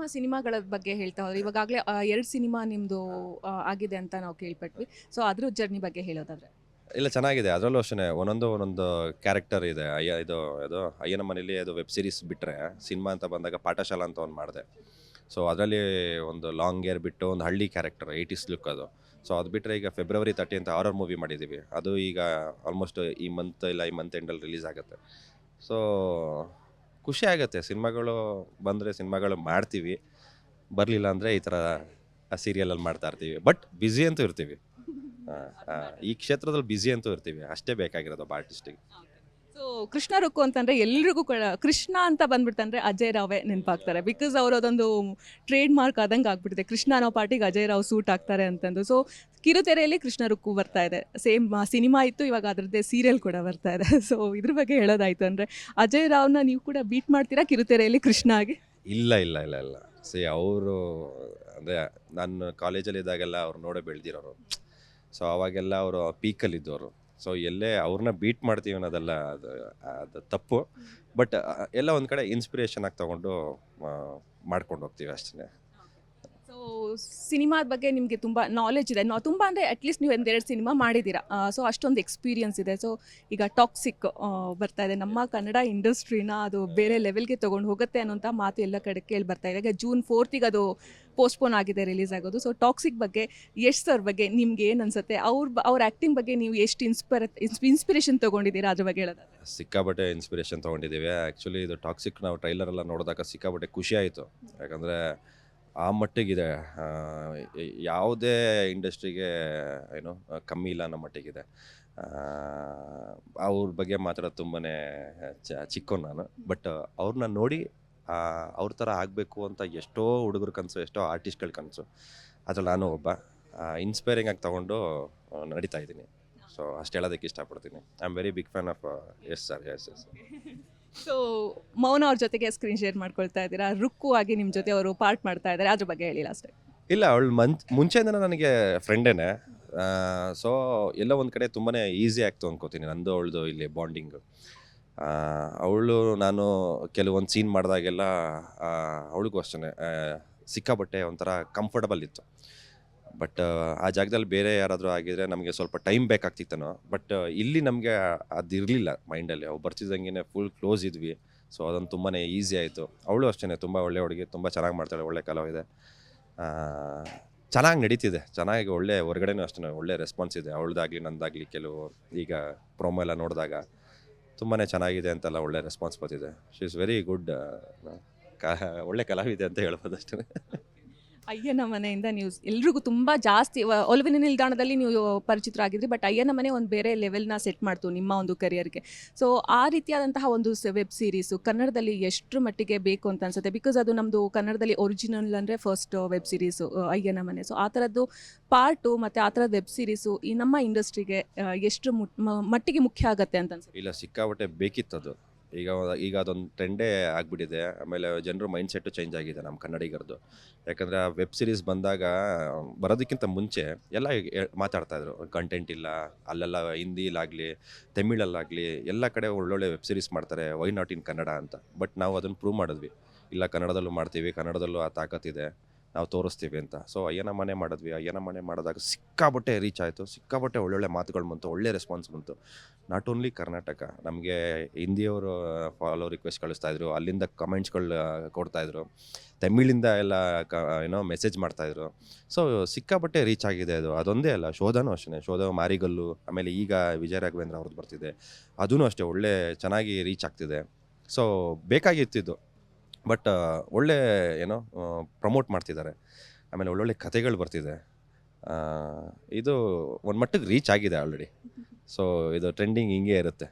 ನಿಮ್ಮ ಸಿನಿಮಾಗಳ ಬಗ್ಗೆ ಹೇಳ್ತಾ ಹೋದ್ರೆ ಇವಾಗಲೇ 2 ಸಿನಿಮಾ ನಿಮ್ಮದು ಆಗಿದೆ ಅಂತ ನಾವು ಕೇಳ್ಪಟ್ವಿ. ಸೊ ಅದ್ರ ಜರ್ನಿ ಬಗ್ಗೆ ಹೇಳೋದಾದ್ರೆ? ಇಲ್ಲ ಚೆನ್ನಾಗಿದೆ. ಅದರಲ್ಲೂ ಅಷ್ಟೇ ಒಂದೊಂದು ಕ್ಯಾರೆಕ್ಟರ್ ಇದೆ. ಇದು ಅಯ್ಯನ ಮನೇಲಿ ಅದು ವೆಬ್ ಸೀರೀಸ್ ಬಿಟ್ಟರೆ, ಸಿನಿಮಾ ಅಂತ ಬಂದಾಗ ಪಾಠಶಾಲಾ ಅಂತ ಒಂದು ಮಾಡಿದೆ. ಸೊ ಅದರಲ್ಲಿ ಒಂದು ಲಾಂಗ್ ಏರ್ ಬಿಟ್ಟು ಒಂದು ಹಳ್ಳಿ ಕ್ಯಾರೆಕ್ಟರ್ 80s ಲುಕ್ ಅದು. ಸೊ ಅದು ಬಿಟ್ಟರೆ ಈಗ ಫೆಬ್ರವರಿ 30 ಅಂತ ಹಾರರ್ ಮೂವಿ ಮಾಡಿದ್ದೀವಿ. ಅದು ಈಗ ಆಲ್ಮೋಸ್ಟ್ ಈ ಮಂತ್ ಎಂಡಲ್ಲಿ ರಿಲೀಸ್ ಆಗುತ್ತೆ. ಸೊ ಖುಷಿ ಆಗುತ್ತೆ ಸಿನಿಮಾಗಳು ಬಂದರೆ ಸಿನಿಮಾಗಳು ಮಾಡ್ತೀವಿ. ಬರಲಿಲ್ಲ ಅಂದರೆ ಈ ಥರ ಸೀರಿಯಲಲ್ಲಿ ಮಾಡ್ತಾ ಇರ್ತೀವಿ. ಬಟ್ ಬ್ಯುಸಿ ಅಂತೂ ಇರ್ತೀವಿ. ಈ ಕ್ಷೇತ್ರದಲ್ಲಿ ಬ್ಯುಸಿ ಅಂತೂ ಇರ್ತೀವಿ. ಅಷ್ಟೇ ಬೇಕಾಗಿರೋದು ಒಬ್ಬ ಆರ್ಟಿಸ್ಟಿಗೆ. ಸೊ ಕೃಷ್ಣ ರುಕ್ಕು ಅಂತಂದರೆ ಎಲ್ರಿಗೂ ಕೂಡ ಕೃಷ್ಣ ಅಂತ ಬಂದ್ಬಿಟ್ಟಂದ್ರೆ ಅಜಯ್ ರಾವೇ ನೆನಪಾಗ್ತಾರೆ. ಬಿಕಾಸ್ ಅವರು ಅದೊಂದು ಟ್ರೇಡ್ ಮಾರ್ಕ್ ಆದಂಗೆ ಆಗ್ಬಿಟ್ಟಿದೆ. ಕೃಷ್ಣ ಅನ್ನೋ ಪಾರ್ಟಿಗೆ ಅಜಯ್ ರಾವ್ ಸೂಟ್ ಆಗ್ತಾರೆ ಅಂತಂದು. ಸೊ ಕಿರುತೆರೆಯಲ್ಲಿ ಕೃಷ್ಣ ರುಕ್ಕು ಬರ್ತಾ ಇದೆ. ಸೇಮ್ ಸಿನಿಮಾ ಇತ್ತು, ಇವಾಗ ಅದರದ್ದೇ ಸೀರಿಯಲ್ ಕೂಡ ಬರ್ತಾ ಇದೆ. ಸೊ ಇದ್ರ ಬಗ್ಗೆ ಹೇಳೋದಾಯ್ತು ಅಂದರೆ ಅಜಯ್ ರಾವ್ನ ನೀವು ಕೂಡ ಬೀಟ್ ಮಾಡ್ತೀರಾ ಕಿರುತೆರೆಯಲ್ಲಿ ಕೃಷ್ಣ ಆಗಿ? ಇಲ್ಲ ಇಲ್ಲ ಇಲ್ಲ ಇಲ್ಲ ಅವರು ಅಂದರೆ ನಾನು ಕಾಲೇಜಲ್ಲಿದ್ದಾಗೆಲ್ಲ ಅವ್ರು ನೋಡೇ ಬೆಳೆದಿರೋರು. ಸೊ ಅವಾಗೆಲ್ಲ ಅವರು ಪೀಕಲ್ಲಿದ್ದವರು. ಸೊ ಎಲ್ಲೇ ಅವ್ರನ್ನ ಬೀಟ್ ಮಾಡ್ತೀವಿ ಅನ್ನೋದೆಲ್ಲ ಅದು ತಪ್ಪು. ಬಟ್ ಎಲ್ಲ ಒಂದು ಕಡೆ ಇನ್ಸ್ಪಿರೇಷನ್ ಆಗಿ ತೊಗೊಂಡು ಮಾಡ್ಕೊಂಡು ಹೋಗ್ತೀವಿ ಅಷ್ಟೇ. ಸೊ ಸಿನಿಮಾದ ಬಗ್ಗೆ ನಿಮಗೆ ತುಂಬ ನಾಲೆಜ್ ಇದೆ. ತುಂಬ ಅಂದರೆ ಅಟ್ಲೀಸ್ಟ್ ನೀವು ಒಂದೆರಡು ಸಿನಿಮಾ ಮಾಡಿದ್ದೀರಾ. ಸೊ ಅಷ್ಟೊಂದು ಎಕ್ಸ್ಪೀರಿಯನ್ಸ್ ಇದೆ. ಸೊ ಈಗ ಟಾಕ್ಸಿಕ್ ಬರ್ತಾ ಇದೆ. ನಮ್ಮ ಕನ್ನಡ ಇಂಡಸ್ಟ್ರಿನ ಅದು ಬೇರೆ ಲೆವೆಲ್ಗೆ ತೊಗೊಂಡು ಹೋಗುತ್ತೆ ಅನ್ನೋಂಥ ಮಾತು ಎಲ್ಲ ಕಡೆ ಕೇಳಿ ಬರ್ತಾ ಇದೆ. ಈಗ ಜೂನ್ 4ಗೆ ಅದು ಪೋಸ್ಟ್ಪೋನ್ ಆಗಿದೆ ರಿಲೀಸ್ ಆಗೋದು. ಸೊ ಟಾಕ್ಸಿಕ್ ಬಗ್ಗೆ ಯಶ್ ಸರ್ ಬಗ್ಗೆ ನಿಮ್ಗೆ ಏನು ಅನ್ಸುತ್ತೆ? ಅವ್ರ ಆ್ಯಕ್ಟಿಂಗ್ ಬಗ್ಗೆ ನೀವು ಎಷ್ಟು ಇನ್ಸ್ಪಿರೇಷನ್ ತೊಗೊಂಡಿದ್ದೀರಾ ಅದ್ರ ಬಗ್ಗೆ ಹೇಳೋದಾದ್ರೆ? ಸಿಕ್ಕಾಬಟ್ಟೆ ಇನ್ಸ್ಪಿರೇಷನ್ ತೊಗೊಂಡಿದ್ದೀವಿ. ಆ್ಯಕ್ಚುಲಿ ಇದು ಟಾಕ್ಸಿಕ್ ನಾವು ಟ್ರೈಲರೆಲ್ಲ ನೋಡಿದಾಗ ಸಿಕ್ಕಾಬಟ್ಟೆ ಖುಷಿ ಆಯಿತು. ಯಾಕಂದರೆ ಆ ಮಟ್ಟಿಗಿದೆ. ಯಾವುದೇ ಇಂಡಸ್ಟ್ರಿಗೆ ಏನು ಕಮ್ಮಿ ಇಲ್ಲ ಅನ್ನೋ ಮಟ್ಟಿಗಿದೆ. ಅವ್ರ ಬಗ್ಗೆ ಮಾತಾಡೋದು ತುಂಬಾ ಚಿಕ್ಕವನು ನಾನು. ಬಟ್ ಅವ್ರನ್ನ ನೋಡಿ ಅವ್ರ ಥರ ಆಗಬೇಕು ಅಂತ ಎಷ್ಟೋ ಹುಡುಗರ ಕನಸು, ಎಷ್ಟೋ ಆರ್ಟಿಸ್ಟ್ಗಳ ಕನಸು. ಅದ್ರಲ್ಲಿ ನಾನು ಒಬ್ಬ ಇನ್ಸ್ಪೈರಿಂಗ್ ಆಗಿ ತೊಗೊಂಡು ನಡೀತಾ ಇದ್ದೀನಿ. ಸೊ ಅಷ್ಟು ಹೇಳೋದಕ್ಕೆ ಇಷ್ಟಪಡ್ತೀನಿ. I am very big fan of S sir. Yes. So Mouna ಅವ್ರ ಜೊತೆಗೆ ಸ್ಕ್ರೀನ್ ಶೇರ್ ಮಾಡ್ಕೊಳ್ತಾ ಇದ್ದೀರಾ. ರುಕ್ಕು ಆಗಿ ನಿಮ್ಮ ಜೊತೆ ಅವರು ಪಾರ್ಟ್ ಮಾಡ್ತಾ ಇದ್ದಾರೆ, ಅದ್ರ ಬಗ್ಗೆ ಹೇಳಿಲ್ಲ ಅಷ್ಟೇ. ಇಲ್ಲ, ಅವಳು ಮುಂಚೆಯಿಂದ ನನಗೆ ಫ್ರೆಂಡೇನೆ. ಸೊ ಎಲ್ಲ ಒಂದು ಕಡೆ ತುಂಬಾ ಈಸಿ ಆಗ್ತು ಅನ್ಕೋತೀನಿ ನಂದು ಅವಳದು ಇಲ್ಲಿ ಬಾಂಡಿಂಗು. ಅವಳು ನಾನು ಕೆಲವೊಂದು ಸೀನ್ ಮಾಡಿದಾಗೆಲ್ಲ ಅವಳಿಗೂ ಅಷ್ಟೇ ಸಿಕ್ಕಾಬಟ್ಟೆ ಒಂಥರ ಕಂಫರ್ಟಬಲ್ ಇತ್ತು. ಬಟ್ ಆ ಜಾಗದಲ್ಲಿ ಬೇರೆ ಯಾರಾದರೂ ಆಗಿದ್ರೆ ನಮಗೆ ಸ್ವಲ್ಪ ಟೈಮ್ ಬೇಕಾಗ್ತಿತ್ತನೋ. ಬಟ್ ಇಲ್ಲಿ ನಮಗೆ ಅದಿರಲಿಲ್ಲ ಮೈಂಡಲ್ಲಿ. ಅವ್ರು ಬರ್ತಿದ್ದಂಗೆ ಫುಲ್ ಕ್ಲೋಸ್ ಇದ್ವಿ. ಸೊ ಅದೊಂದು ತುಂಬಾ ಈಸಿ ಆಯಿತು. ಅವಳು ಅಷ್ಟೇ ತುಂಬ ಒಳ್ಳೆ ಹುಡುಗಿ, ತುಂಬ ಚೆನ್ನಾಗಿ ಮಾಡ್ತಾಳೆ, ಒಳ್ಳೆ ಕಲಾವಿದೆ. ಚೆನ್ನಾಗಿ ನಡೀತಿದೆ, ಚೆನ್ನಾಗಿ ಒಳ್ಳೆ ಹೊರಗಡೆನೂ ಅಷ್ಟೇ ಒಳ್ಳೆ ರೆಸ್ಪಾನ್ಸ್ ಇದೆ. ಅವಳದಾಗಲಿ ನಂದಾಗಲಿ ಕೆಲವು ಈಗ ಪ್ರೊಮೋ ಎಲ್ಲ ನೋಡಿದಾಗ ತುಂಬಾ ಚೆನ್ನಾಗಿದೆ ಅಂತೆಲ್ಲ ಒಳ್ಳೆ ರೆಸ್ಪಾನ್ಸ್ ಬರ್ತಿದೆ. She is very good. ಒಳ್ಳೆ ಕಲಾವಿದೆ ಅಂತ ಹೇಳ್ಬೋದು ಅಷ್ಟೇ. ಅಯ್ಯನ ಮನೆಯಿಂದ ನೀವು ಎಲ್ರಿಗೂ ತುಂಬ ಜಾಸ್ತಿ ಒಲವಿನ ನಿಲ್ದಾಣದಲ್ಲಿ ನೀವು ಪರಿಚಿತರಾಗಿದ್ರಿ. ಬಟ್ ಅಯ್ಯನ ಮನೆ ಒಂದು ಬೇರೆ ಲೆವೆಲ್ನ ಸೆಟ್ ಮಾಡ್ತು ನಿಮ್ಮ ಒಂದು ಕರಿಯರ್ಗೆ. ಸೊ ಆ ರೀತಿಯಾದಂತಹ ಒಂದು ವೆಬ್ ಸೀರೀಸು ಕನ್ನಡದಲ್ಲಿ ಎಷ್ಟರ ಮಟ್ಟಿಗೆ ಬೇಕು ಅಂತ ಅನ್ಸುತ್ತೆ? ಬಿಕಾಸ್ ಅದು ನಮ್ಮದು ಕನ್ನಡದಲ್ಲಿ ಒರಿಜಿನಲ್ ಅಂದರೆ ಫಸ್ಟ್ ವೆಬ್ ಸೀರೀಸು ಅಯ್ಯನ ಮನೆ. ಸೊ ಆ ಥರದ್ದು ಪಾರ್ಟು ಮತ್ತು ಆ ಥರದ ವೆಬ್ ಸೀರೀಸು ಈ ನಮ್ಮ ಇಂಡಸ್ಟ್ರಿಗೆ ಎಷ್ಟು ಮಟ್ಟಿಗೆ ಮುಖ್ಯ ಆಗುತ್ತೆ ಅಂತ ಅನ್ಸುತ್ತೆ? ಇಲ್ಲ, ಸಿಕ್ಕಾಬಟ್ಟೆ ಬೇಕಿತ್ತದು. ಈಗ ಅದೊಂದು ಟ್ರೆಂಡೇ ಆಗಿಬಿಟ್ಟಿದೆ. ಆಮೇಲೆ ಜನರು ಮೈಂಡ್ ಸೆಟ್ಟು ಚೇಂಜ್ ಆಗಿದೆ ನಮ್ಮ ಕನ್ನಡಿಗರದು. ಯಾಕಂದರೆ ಆ ವೆಬ್ ಸೀರೀಸ್ ಬಂದಾಗ ಬರೋದಕ್ಕಿಂತ ಮುಂಚೆ ಎಲ್ಲ ಮಾತಾಡ್ತಾಯಿದ್ರು ಕಂಟೆಂಟ್ ಇಲ್ಲ, ಅಲ್ಲೆಲ್ಲ ಹಿಂದಿಲಾಗಲಿ ತಮಿಳಲ್ಲಾಗಲಿ ಎಲ್ಲ ಕಡೆ ಒಳ್ಳೊಳ್ಳೆ ವೆಬ್ ಸೀರೀಸ್ ಮಾಡ್ತಾರೆ, ವೈ ನಾಟ್ ಇನ್ ಕನ್ನಡ ಅಂತ. ಬಟ್ ನಾವು ಅದನ್ನು ಪ್ರೂವ್ ಮಾಡಿದ್ವಿ, ಇಲ್ಲ ಕನ್ನಡದಲ್ಲೂ ಮಾಡ್ತೀವಿ, ಕನ್ನಡದಲ್ಲೂ ಆ ತಾಕತ್ತಿದೆ, ನಾವು ತೋರಿಸ್ತೀವಿ ಅಂತ. ಸೊ ಅಯ್ಯನ ಮನೆ ಮಾಡಿದ್ವಿ. ಅಯ್ಯನ ಮನೆ ಮಾಡಿದಾಗ ಸಿಕ್ಕಾಬಟ್ಟೆ ರೀಚ್ ಆಯಿತು, ಸಿಕ್ಕಾಬಟ್ಟೆ ಒಳ್ಳೊಳ್ಳೆ ಮಾತುಗಳು ಬಂತು, ಒಳ್ಳೆ ರೆಸ್ಪಾನ್ಸ್ ಬಂತು. ನಾಟ್ ಓನ್ಲಿ ಕರ್ನಾಟಕ, ನಮಗೆ ಹಿಂದಿಯವರು ಫಾಲೋ ರಿಕ್ವೆಸ್ಟ್ ಕಳಿಸ್ತಾಯಿದ್ರು, ಅಲ್ಲಿಂದ ಕಮೆಂಟ್ಸ್ಗಳು ಕೊಡ್ತಾಯಿದ್ರು, ತಮಿಳಿಂದ ಎಲ್ಲ ಮೆಸೇಜ್ ಮಾಡ್ತಾಯಿದ್ರು. ಸೊ ಸಿಕ್ಕಾಬಟ್ಟೆ ರೀಚ್ ಆಗಿದೆ ಅದು. ಅದೊಂದೇ ಅಲ್ಲ, ಶೋಧನೂ ಅಷ್ಟೇ. ಶೋಧ, ಮಾರಿಗಲ್ಲು, ಆಮೇಲೆ ಈಗ ವಿಜಯ ರಾಘವೇಂದ್ರ ಅವ್ರದ್ದು ಬರ್ತಿದೆ, ಅದೂ ಅಷ್ಟೇ ಒಳ್ಳೆ ಚೆನ್ನಾಗಿ ರೀಚ್ ಆಗ್ತಿದೆ. ಸೊ ಬೇಕಾಗಿತ್ತಿದ್ದು. ಬಟ್ ಒಳ್ಳೆ ಪ್ರಮೋಟ್ ಮಾಡ್ತಿದ್ದಾರೆ. ಆಮೇಲೆ ಒಳ್ಳೊಳ್ಳೆ ಕಥೆಗಳು ಬರ್ತಿದೆ. ಇದು ಒಂದು ಮಟ್ಟಿಗೆ ರೀಚ್ ಆಗಿದೆ ಆಲ್ರೆಡಿ. ಸೊ ಇದು ಟ್ರೆಂಡಿಂಗ್ ಹಿಂಗೆ ಇರುತ್ತೆ.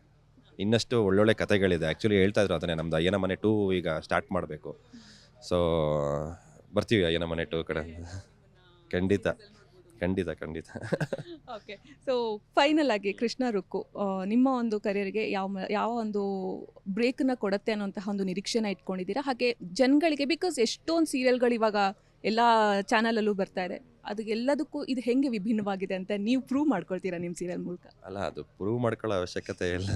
ಇನ್ನಷ್ಟು ಒಳ್ಳೊಳ್ಳೆ ಕಥೆಗಳಿದೆ. ಆ್ಯಕ್ಚುಲಿ ಹೇಳ್ತಾಯಿದ್ರು ಅದನ್ನೇ, ನಮ್ಮದು ಅಯ್ಯನ ಮನೆ 2 ಈಗ ಸ್ಟಾರ್ಟ್ ಮಾಡಬೇಕು. ಸೊ ಬರ್ತೀವಿ ಅಯ್ಯನ ಮನೆ 2 ಕಡೆ. ಖಂಡಿತ ಖಂಡಿತ ಖಂಡಿತ. ಓಕೆ. ಸೊ ಫೈನಲ್ ಆಗಿ ಕೃಷ್ಣ ರುಕ್ಕು ನಿಮ್ಮ ಒಂದು ಕರಿಯರ್ಗೆ ಯಾವ ಒಂದು ಬ್ರೇಕನ್ನ ಕೊಡುತ್ತೆ ಅನ್ನೋಂತಹ ಒಂದು ನಿರೀಕ್ಷೆನ ಇಟ್ಕೊಂಡಿದ್ದೀರಾ? ಹಾಗೆ ಜನಗಳಿಗೆ, ಬಿಕಾಸ್ ಎಷ್ಟೊಂದು ಸೀರಿಯಲ್ಗಳು ಇವಾಗ ಎಲ್ಲ ಚಾನಲಲ್ಲೂ ಬರ್ತಾ ಇದೆ, ಅದಕ್ಕೆಲ್ಲದಕ್ಕೂ ಇದು ಹೆಂಗೆ ವಿಭಿನ್ನವಾಗಿದೆ ಅಂತ ನೀವು ಪ್ರೂವ್ ಮಾಡ್ಕೊಳ್ತೀರಾ ನಿಮ್ಮ ಸೀರಿಯಲ್ ಮೂಲಕ? ಅಲ್ಲ, ಅದು ಪ್ರೂವ್ ಮಾಡ್ಕೊಳ್ಳೋ ಅವಶ್ಯಕತೆ ಇಲ್ಲ.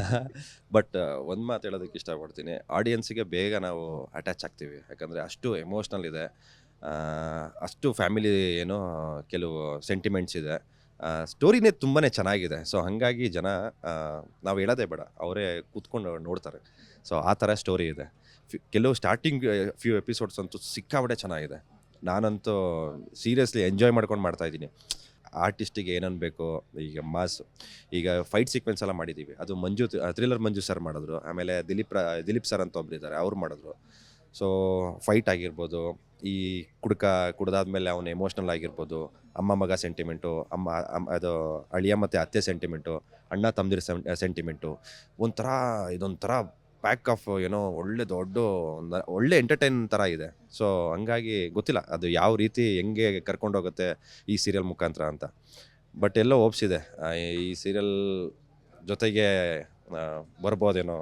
ಬಟ್ ಒಂದು ಮಾತು ಹೇಳೋದಕ್ಕೆ ಇಷ್ಟಪಡ್ತೀನಿ, ಆಡಿಯನ್ಸಿಗೆ ಬೇಗ ನಾವು ಅಟ್ಯಾಚ್ ಆಗ್ತೀವಿ. ಯಾಕಂದರೆ ಅಷ್ಟು ಎಮೋಷ್ನಲ್ ಇದೆ, ಅಷ್ಟು ಫ್ಯಾಮಿಲಿ ಏನೋ ಕೆಲವು ಸೆಂಟಿಮೆಂಟ್ಸ್ ಇದೆ, ಸ್ಟೋರಿನೇ ತುಂಬಾ ಚೆನ್ನಾಗಿದೆ. ಸೊ ಹಾಗಾಗಿ ಜನ ನಾವು ಹೇಳೋದೇ ಬೇಡ, ಅವರೇ ಕೂತ್ಕೊಂಡು ನೋಡ್ತಾರೆ. ಸೊ ಆ ಥರ ಸ್ಟೋರಿ ಇದೆ. ಕೆಲವು ಸ್ಟಾರ್ಟಿಂಗ್ ಫ್ಯೂ ಎಪಿಸೋಡ್ಸ್ ಅಂತೂ ಸಿಕ್ಕಾಪಟ್ಟೆ ಚೆನ್ನಾಗಿದೆ. ನಾನಂತೂ ಸೀರಿಯಸ್ಲಿ ಎಂಜಾಯ್ ಮಾಡ್ಕೊಂಡು ಮಾಡ್ತಾಯಿದ್ದೀನಿ. ಆರ್ಟಿಸ್ಟಿಗೆ ಏನೇನು ಬೇಕೋ, ಈಗ ಮಾಸ್, ಈಗ ಫೈಟ್ ಸೀಕ್ವೆನ್ಸ್ ಎಲ್ಲ ಮಾಡಿದ್ದೀವಿ, ಅದು ಥ್ರಿಲ್ಲರ್ ಮಂಜು ಸರ್ ಮಾಡಿದ್ರು. ಆಮೇಲೆ ದಿಲೀಪ್ ಸರ್ ಅಂತ ಒಬ್ಬರಿದ್ದಾರೆ, ಅವ್ರು ಮಾಡಿದ್ರು. ಸೊ ಫೈಟ್ ಆಗಿರ್ಬೋದು, ಈ ಕುಡ್ದಾದ್ಮೇಲೆ ಅವನು ಎಮೋಷ್ನಲ್ ಆಗಿರ್ಬೋದು, ಅಮ್ಮ ಮಗ ಸೆಂಟಿಮೆಂಟು, ಅದು ಅಳಿಯ ಮತ್ತು ಅತ್ತೆ ಸೆಂಟಿಮೆಂಟು, ಅಣ್ಣ ತಮ್ಮದಿರ ಸೆಂಟಿಮೆಂಟು, ಇದೊಂಥರ ಪ್ಯಾಕ್ ಆಫ್ ಏನೋ ಒಳ್ಳೆ ಎಂಟರ್ಟೈನ್ ಥರ ಇದೆ. ಸೊ ಹಂಗಾಗಿ ಗೊತ್ತಿಲ್ಲ ಅದು ಯಾವ ರೀತಿ ಹೆಂಗೆ ಕರ್ಕೊಂಡೋಗುತ್ತೆ ಈ ಸೀರಿಯಲ್ ಮುಖಾಂತರ ಅಂತ. ಬಟ್ ಎಲ್ಲೋ ಹೋಪ್ಸಿದೆ, ಈ ಸೀರಿಯಲ್ ಜೊತೆಗೆ ಬರ್ಬೋದೇನೋ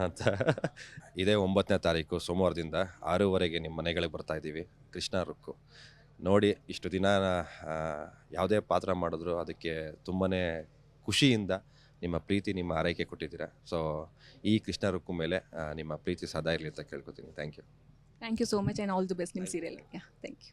ಅಂತ. ಇದೇ 9ನೇ ತಾರೀಕು ಸೋಮವಾರದಿಂದ 6:30ಗೆ ನಿಮ್ಮ ಮನೆಗಳಿಗೆ ಬರ್ತಾ ಇದ್ದೀವಿ. ಕೃಷ್ಣ ರುಕ್ಕು ನೋಡಿ. ಇಷ್ಟು ದಿನ ಯಾವುದೇ ಪಾತ್ರ ಮಾಡಿದ್ರು ಅದಕ್ಕೆ ತುಂಬಾ ಖುಷಿಯಿಂದ ನಿಮ್ಮ ಪ್ರೀತಿ, ನಿಮ್ಮ ಆರೈಕೆ ಕೊಟ್ಟಿದ್ದೀರಾ. ಸೊ ಈ ಕೃಷ್ಣ ರುಕ್ಕು ಮೇಲೆ ನಿಮ್ಮ ಪ್ರೀತಿ ಸದಾ ಇರಲಿ ಅಂತ ಕೇಳ್ಕೊತೀನಿ. Thank you. Thank you so much and all the best ನಿಮ್ಮ ಸೀರಿಯಲ್ಗೆ. Thank you.